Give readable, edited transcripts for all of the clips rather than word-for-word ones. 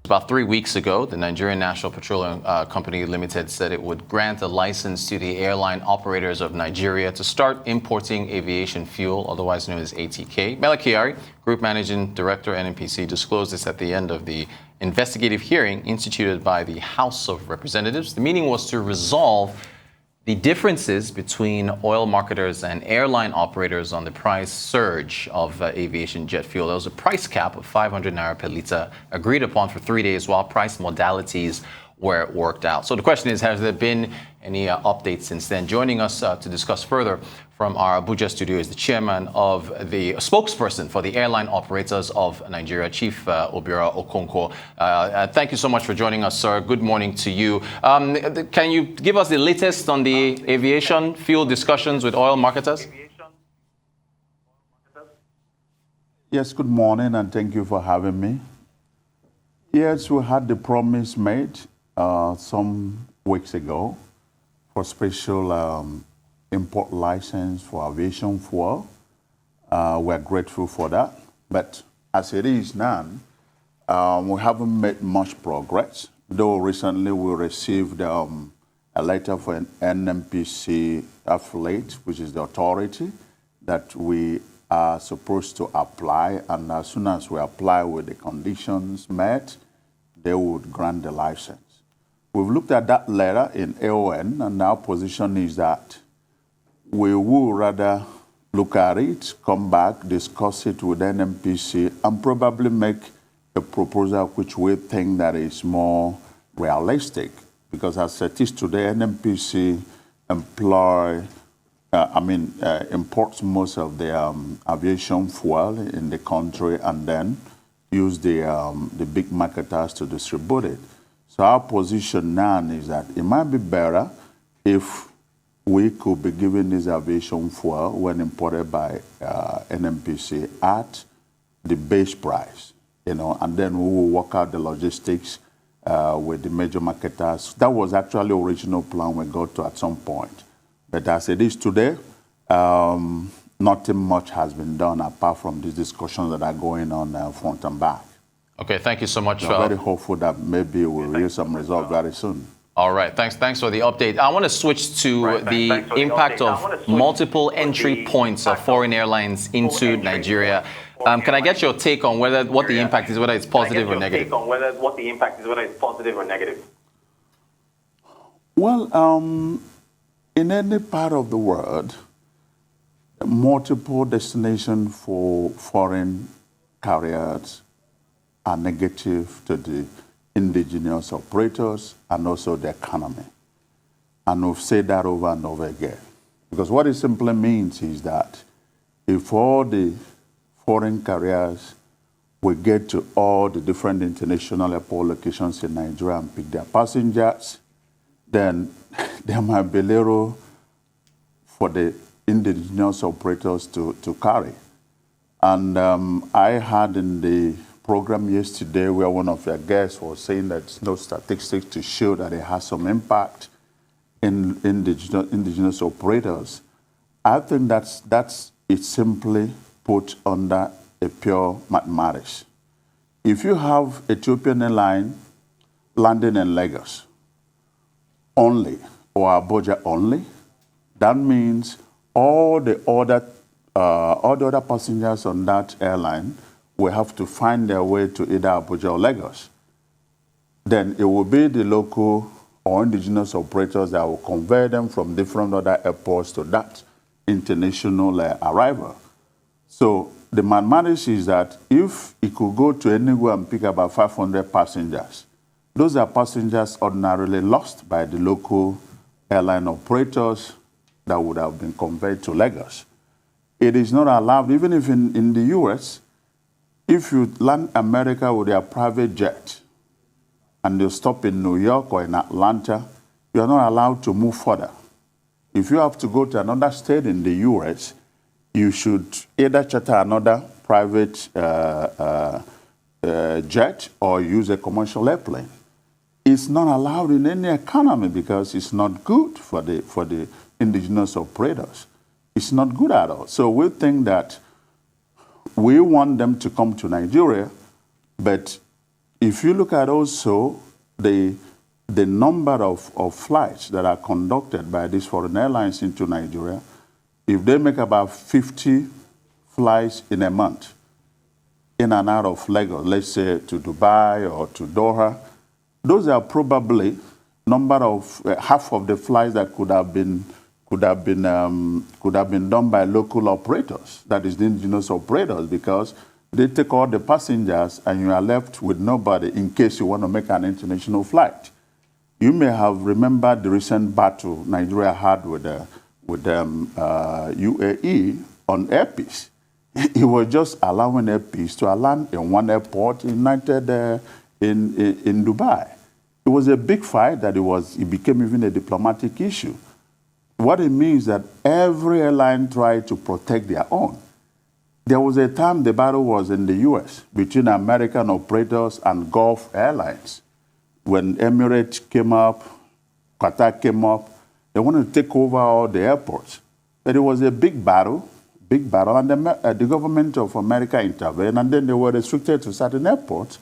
About 3 weeks ago, the Nigerian National Petroleum Company Limited said it would grant a license to the airline operators of Nigeria to start importing aviation fuel, otherwise known as ATK. Mele Kyari, Group Managing Director, NNPC, disclosed this at the end of the investigative hearing instituted by the House of Representatives. The meeting was to resolve the differences between oil marketers and airline operators on the price surge of aviation jet fuel. There was a price cap of 500 naira per litre agreed upon for 3 days, while price modalities were worked out. So the question is, has there been any updates since then? Joining us to discuss further from our Abuja studio is the chairman of the spokesperson for the airline operators of Nigeria, Chief Obiora Okonkwo. Thank you so much for joining us, sir. Good morning to you. Can you give us the latest on the aviation fuel discussions with oil marketers? Yes, good morning, and thank you for having me. Yes, we had the promise made some weeks ago for special import license for aviation fuel. We're grateful for that. But as it is now, we haven't made much progress, though recently we received a letter from an NNPC affiliate, which is the authority, that we are supposed to apply, and as soon as we apply with the conditions met, they would grant the license. We've looked at that letter in AON, and our position is that we will rather look at it, come back, discuss it with NNPC, and probably make a proposal which we think that is more realistic. Because as it is today, NNPC imports most of the aviation fuel in the country and then use the big marketers to distribute it. So our position now is that it might be better if we could be given this aviation fuel when imported by NNPC at the base price, and then we will work out the logistics with the major marketers. That was actually the original plan we got to at some point. But as it is today, nothing much has been done apart from these discussions that are going on front and back. Okay, thank you so much. I'm very hopeful that maybe we'll hear some result very soon. All right, thanks for the update. I want to switch to the impact of multiple entry points of foreign airlines into Nigeria. Can I get your take on what the impact is, whether it's positive or negative? Well, in any part of the world, multiple destinations for foreign carriers are negative to the indigenous operators and also the economy. And we've said that over and over again. Because what it simply means is that if all the foreign carriers will get to all the different international airport locations in Nigeria and pick their passengers, then there might be little for the indigenous operators to carry. And I had in the program yesterday where one of your guests was saying that there's no statistics to show that it has some impact in indigenous operators. I think that's it simply put under a pure mathematics. If you have Ethiopian Airlines landing in Lagos only or Abuja only, that means all the other passengers on that airline will have to find their way to either Abuja or Lagos. Then it will be the local or indigenous operators that will convey them from different other airports to that international arrival. So the mathematics is that if it could go to anywhere and pick about 500 passengers, those are passengers ordinarily lost by the local airline operators that would have been conveyed to Lagos. It is not allowed, even if in the US, if you land America with a private jet and you stop in New York or in Atlanta, you are not allowed to move further. If you have to go to another state in the US, you should either charter another private jet or use a commercial airplane. It's not allowed in any economy because it's not good for the indigenous operators. It's not good at all. So we think that we want them to come to Nigeria, but if you look at also the number of flights that are conducted by these foreign airlines into Nigeria, if they make about 50 flights in a month, in and out of Lagos, let's say to Dubai or to Doha, those are probably number of half of the flights that could have been done by local operators, that is the indigenous operators, because they take all the passengers and you are left with nobody in case you want to make an international flight. You may have remembered the recent battle Nigeria had with UAE on airpeace. It was just allowing airpeace to land in one airport in Dubai. It was a big fight that it became even a diplomatic issue. What it means that every airline tried to protect their own. There was a time the battle was in the US between American operators and Gulf Airlines. When Emirates came up, Qatar came up, they wanted to take over all the airports. But it was a big battle, and the government of America intervened, and then they were restricted to certain airports.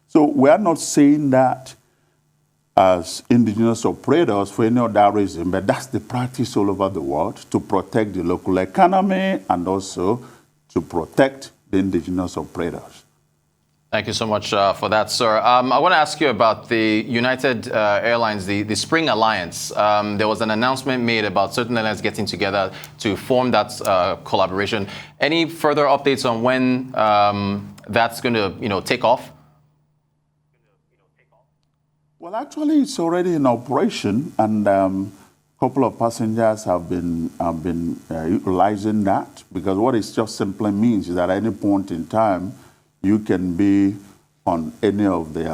So we are not saying that as indigenous operators for any other reason, but that's the practice all over the world, to protect the local economy and also to protect the indigenous operators. Thank you so much for that, sir. I want to ask you about the United Airlines, the Spring Alliance. There was an announcement made about certain airlines getting together to form that collaboration. Any further updates on when that's going to take off? Well, actually, it's already in operation, and a couple of passengers have been utilizing that, because what it just simply means is that at any point in time, you can be on any of the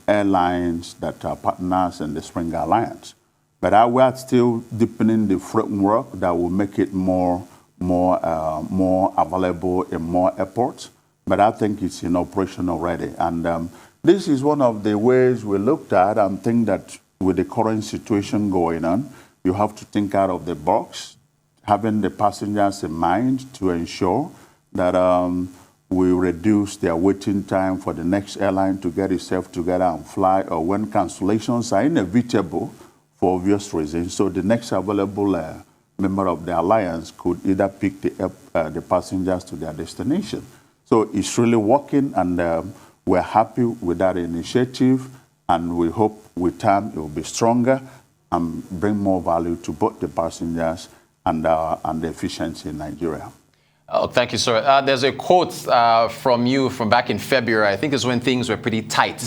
airlines that are partners in the Spring Alliance. But we are still deepening the framework that will make it more available in more airports. But I think it's in operation already. And this is one of the ways we looked at and think that with the current situation going on, you have to think out of the box, having the passengers in mind to ensure that we reduce their waiting time for the next airline to get itself together and fly, or when cancellations are inevitable for obvious reasons. So the next available member of the alliance could either pick the passengers to their destination. So it's really working, and we're happy with that initiative, and we hope with time it will be stronger and bring more value to both the passengers and the efficiency in Nigeria. Oh, thank you, sir. There's a quote from you from back in February. I think it's when things were pretty tight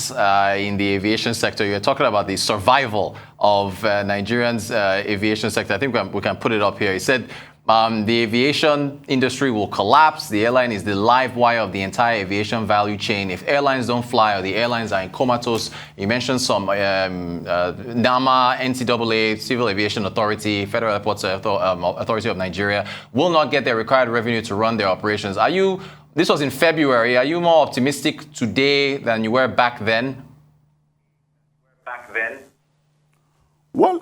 in the aviation sector. You're talking about the survival of Nigerians' aviation sector. I think we can put it up here. He said, the aviation industry will collapse. The airline is the live wire of the entire aviation value chain. If airlines don't fly or the airlines are in comatose, you mentioned some NAMA, NCAA, Civil Aviation Authority, Federal Airports Authority of Nigeria will not get their required revenue to run their operations. This was in February. Are you more optimistic today than you were back then? Well,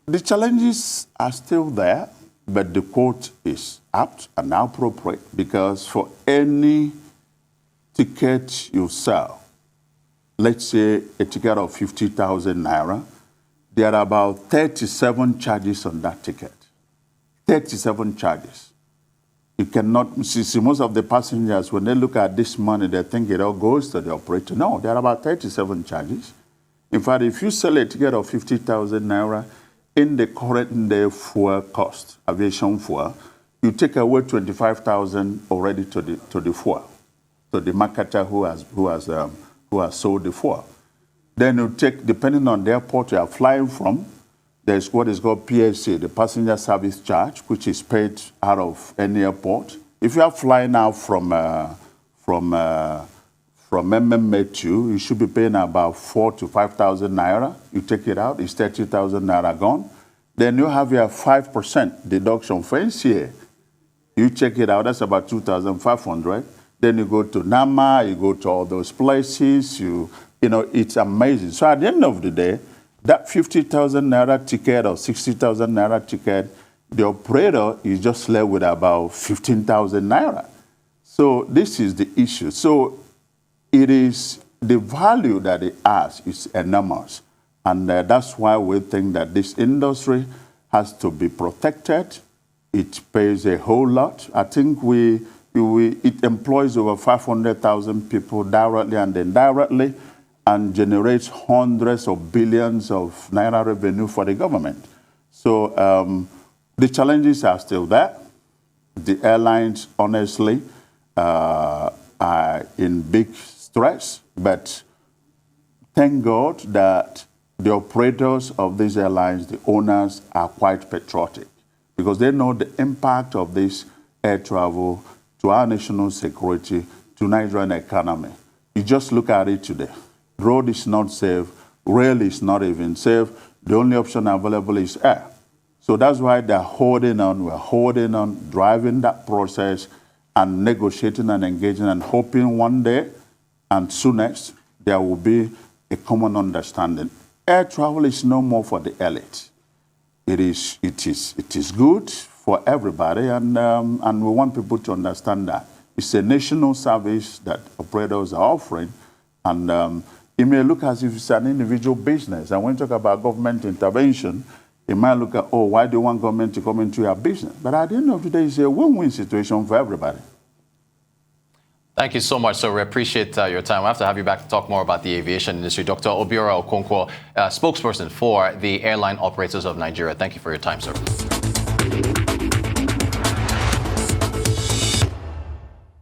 the challenges are still there. But the quote is apt and appropriate, because for any ticket you sell, let's say a ticket of 50,000 naira, there are about 37 charges on that ticket. 37 charges. You cannot see most of the passengers, when they look at this money, they think it all goes to the operator. No, there are about 37 charges. In fact, if you sell a ticket of 50,000 naira, in the current day fuel cost, aviation fuel, you take away 25,000 already to the fuel, to the marketer who has sold the fuel. Then you take, depending on the airport you are flying from, there's what is called PSA, the passenger service charge, which is paid out of any airport. If you are flying out from MMA2, you should be paying about 4,000 to 5,000 naira. You take it out, it's 30,000 naira gone. Then you have your 5% deduction for NCA. You check it out, that's about 2,500. Then you go to NAMA, you go to all those places, it's amazing. So at the end of the day, that 50,000 naira ticket or 60,000 naira ticket, the operator is just left with about 15,000 naira. So this is the issue. So it is the value that it has is enormous. And that's why we think that this industry has to be protected. It pays a whole lot. I think it employs over 500,000 people directly and indirectly, and generates hundreds of billions of naira revenue for the government. So the challenges are still there. The airlines, honestly, are in big stress, but thank God that the operators of these airlines, the owners, are quite patriotic because they know the impact of this air travel to our national security, to Nigerian economy. You just look at it today. Road is not safe, rail is not even safe. The only option available is air. So that's why they're holding on, we're holding on, driving that process and negotiating and engaging and hoping one day and soonest there will be a common understanding. Air travel is no more for the elite. It is good for everybody, and we want people to understand that. It's a national service that operators are offering, and it may look as if it's an individual business. And when you talk about government intervention, it might look at, oh, why do you want government to come into your business? But at the end of the day, it's a win-win situation for everybody. Thank you so much, sir. We appreciate your time. We'll have to have you back to talk more about the aviation industry. Dr. Obiora Okonkwo, spokesperson for the Airline Operators of Nigeria. Thank you for your time, sir.